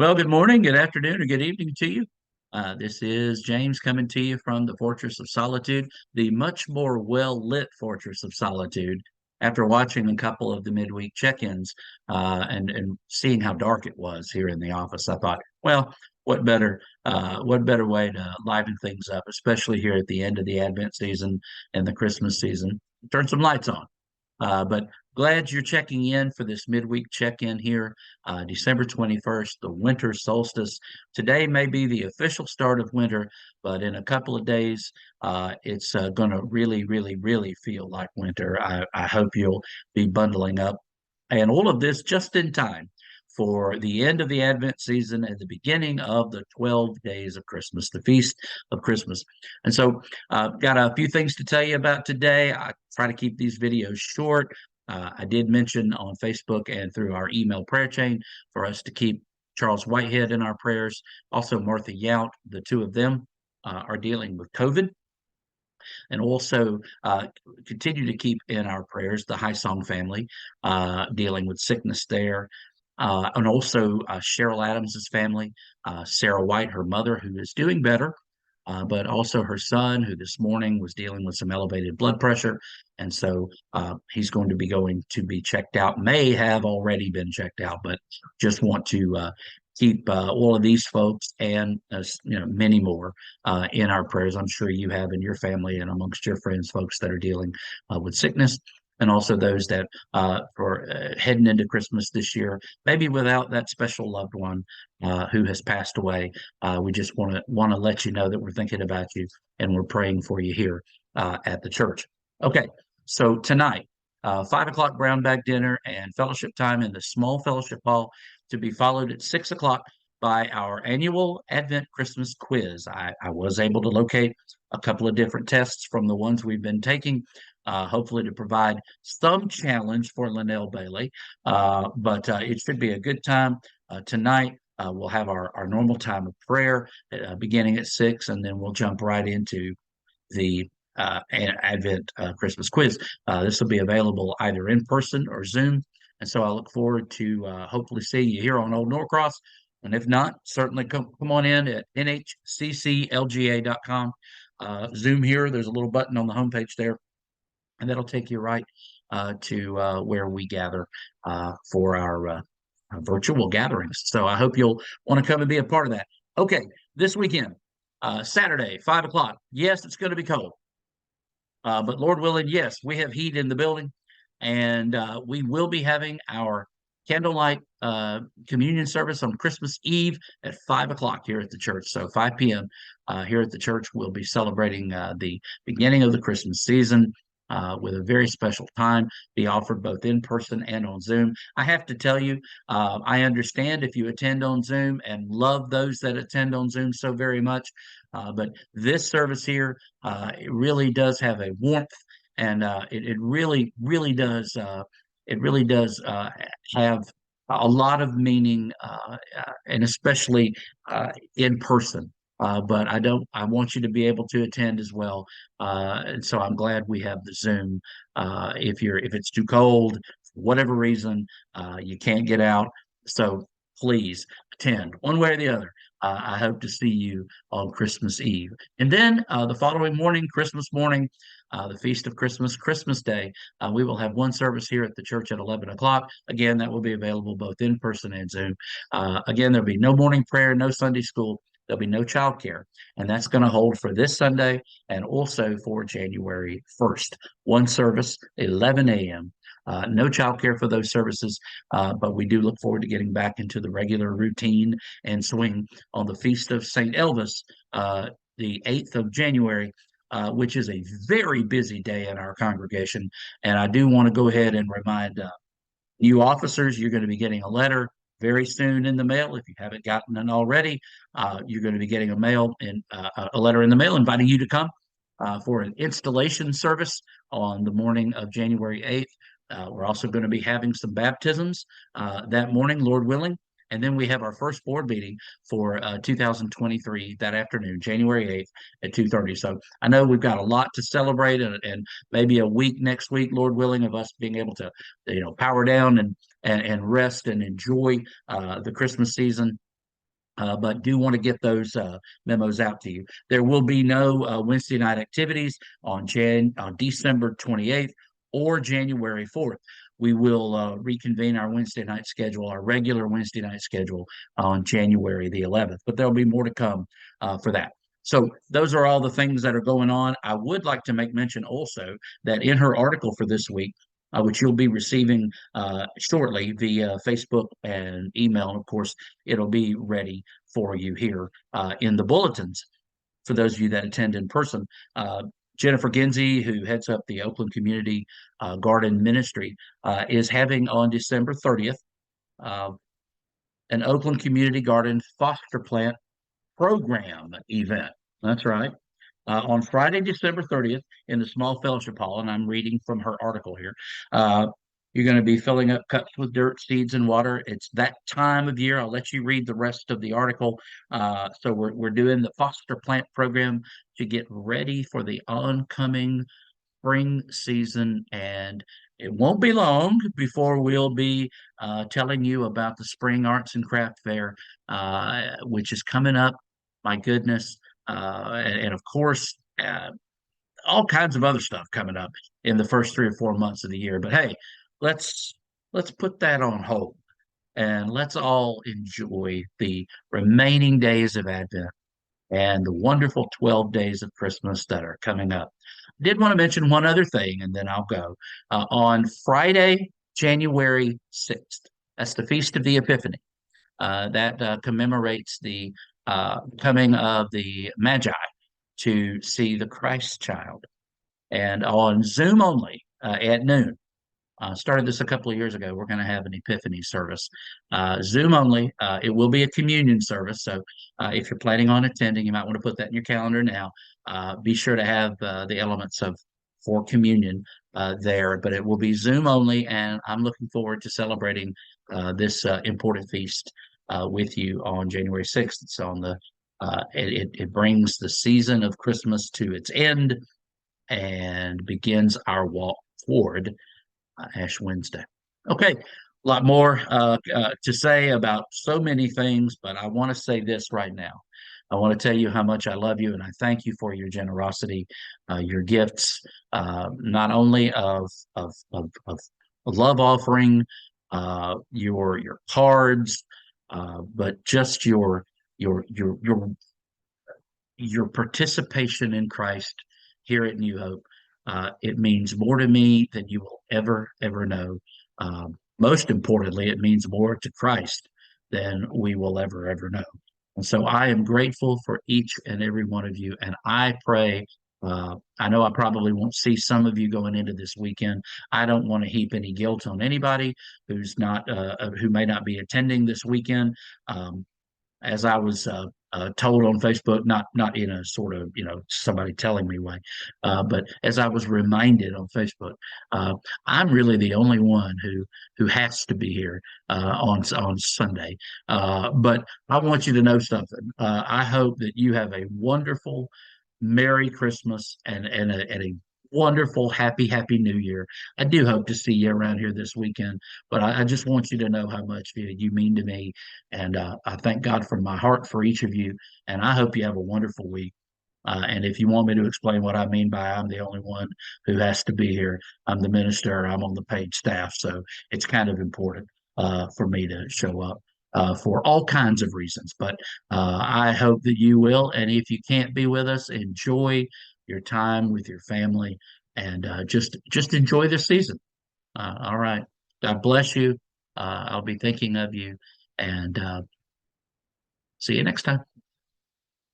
Well, good morning, good afternoon, or good evening to you. This is James coming to you from the Fortress of Solitude, the much more well-lit Fortress of Solitude. After watching a couple of the midweek check-ins and seeing how dark it was here in the office, I thought, well, what better way to liven things up, especially here at the end of the Advent season and the Christmas season? Turn some lights on. But glad you're checking in for this midweek check-in here, December 21st, the winter solstice. Today may be the official start of winter, but in a couple of days, it's going to really, really, really feel like winter. I hope you'll be bundling up. And all of this just in time for the end of the Advent season and the beginning of the 12 days of Christmas, the Feast of Christmas. And so, got a few things to tell you about today. I try to keep these videos short. I did mention on Facebook and through our email prayer chain for us to keep Charles Whitehead in our prayers. Also, Martha Yount, the two of them are dealing with COVID. And also continue to keep in our prayers the High Song family dealing with sickness there. And also Cheryl Adams's family, Sarah White, her mother, who is doing better, but also her son, who this morning was dealing with some elevated blood pressure. And so he's going to be checked out, may have already been checked out, but just want to keep all of these folks and many more in our prayers. I'm sure you have in your family and amongst your friends, folks that are dealing with sickness, and also those that for heading into Christmas this year, maybe without that special loved one who has passed away. We just want to let you know that we're thinking about you and we're praying for you here at the church. Okay, so tonight, 5 o'clock brown bag dinner and fellowship time in the small fellowship hall, to be followed at 6 o'clock by our annual Advent Christmas quiz. I was able to locate a couple of different tests from the ones we've been taking, hopefully to provide some challenge for Linnell Bailey. But it should be a good time. Tonight, we'll have our normal time of prayer beginning at 6, and then we'll jump right into the Advent Christmas quiz. This will be available either in person or Zoom. And so I look forward to hopefully seeing you here on Old Norcross. And if not, certainly come on in at nhcclga.com. Zoom here, there's a little button on the homepage there, and that'll take you right to where we gather for our virtual gatherings. So I hope you'll want to come and be a part of that. Okay, this weekend, Saturday, 5 o'clock. Yes, it's going to be cold. But Lord willing, yes, we have heat in the building, and we will be having our candlelight communion service on Christmas Eve at 5 o'clock here at the church. So 5 p.m. Here at the church, we'll be celebrating the beginning of the Christmas season. With a very special time, be offered both in person and on Zoom. I have to tell you, I understand if you attend on Zoom and love those that attend on Zoom so very much, but this service here, it really does have a warmth, and it really, really does have a lot of meaning, and especially in person. But I want you to be able to attend as well. And so I'm glad we have the Zoom. If it's too cold, for whatever reason, you can't get out. So please attend one way or the other. I hope to see you on Christmas Eve. And then the following morning, Christmas morning, the Feast of Christmas, Christmas Day, we will have one service here at the church at 11 o'clock. Again, that will be available both in person and Zoom. Again, there'll be no morning prayer, no Sunday school. There'll be no childcare, and that's going to hold for this Sunday and also for January 1st. One service, 11 a.m. No childcare for those services, but we do look forward to getting back into the regular routine and swing on the Feast of St. Elvis, the 8th of January, which is a very busy day in our congregation. And I do want to go ahead and remind new officers, you're going to be getting a letter very soon in the mail. If you haven't gotten it already, you're going to be getting a letter in the mail inviting you to come for an installation service on the morning of January 8th. We're also going to be having some baptisms that morning, Lord willing. And then we have our first board meeting for 2023 that afternoon, January 8th at 2:30. So I know we've got a lot to celebrate, and maybe a week next week, Lord willing, of us being able to, power down and rest and enjoy the Christmas season. but do want to get those memos out to you. There will be no Wednesday night activities on December 28th or January 4th. We will reconvene our Wednesday night schedule, our regular Wednesday night schedule on January the 11th, but there'll be more to come for that. So those are all the things that are going on. I would like to make mention also that in her article for this week, which you'll be receiving shortly via Facebook and email. And of course, it'll be ready for you here in the bulletins for those of you that attend in person. Jennifer Ginsey, who heads up the Oakland Community Garden Ministry, is having on December 30th uh, an Oakland Community Garden foster plant program event. That's right. On Friday, December 30th, in the small fellowship hall, and I'm reading from her article here. Uh, you're going to be filling up cups with dirt, seeds, and water. It's that time of year. I'll let you read the rest of the article. So we're doing the foster plant program to get ready for the oncoming spring season, and it won't be long before we'll be telling you about the Spring Arts and Craft Fair, which is coming up. My goodness. And of course, all kinds of other stuff coming up in the first 3 or 4 months of the year. But hey, let's let's put that on hold and let's all enjoy the remaining days of Advent and the wonderful 12 days of Christmas that are coming up. I did want to mention one other thing, and then I'll go. On Friday, January 6th, that's the Feast of the Epiphany. That commemorates the coming of the Magi to see the Christ child. And on Zoom only at noon, started this a couple of years ago. We're going to have an Epiphany service, Zoom only. It will be a communion service. So if you're planning on attending, you might want to put that in your calendar now. Be sure to have the elements of for communion there, but it will be Zoom only. And I'm looking forward to celebrating this important feast with you on January 6th. It's on it brings the season of Christmas to its end and begins our walk toward Ash Wednesday. Okay, a lot more to say about so many things, but I want to say this right now. I want to tell you how much I love you, and I thank you for your generosity, your gifts, not only of a love offering, your cards, but just your participation in Christ here at New Hope. It means more to me than you will ever know. Most importantly, it means more to Christ than we will ever know. And so I am grateful for each and every one of you. And I pray, I know I probably won't see some of you going into this weekend. I don't want to heap any guilt on anybody who may not be attending this weekend. As I was told on Facebook, not in a sort of somebody telling me way, but as I was reminded on Facebook, I'm really the only one who has to be here on Sunday. But I want you to know something. I hope that you have a wonderful, Merry Christmas and a wonderful, happy New Year. I do hope to see you around here this weekend, but I just want you to know how much you mean to me. And I thank God from my heart for each of you. And I hope you have a wonderful week. And if you want me to explain what I mean by I'm the only one who has to be here, I'm the minister, I'm on the paid staff. So it's kind of important for me to show up for all kinds of reasons. But I hope that you will. And if you can't be with us, enjoy your time with your family and just enjoy this season. All right. God bless you. I'll be thinking of you and see you next time.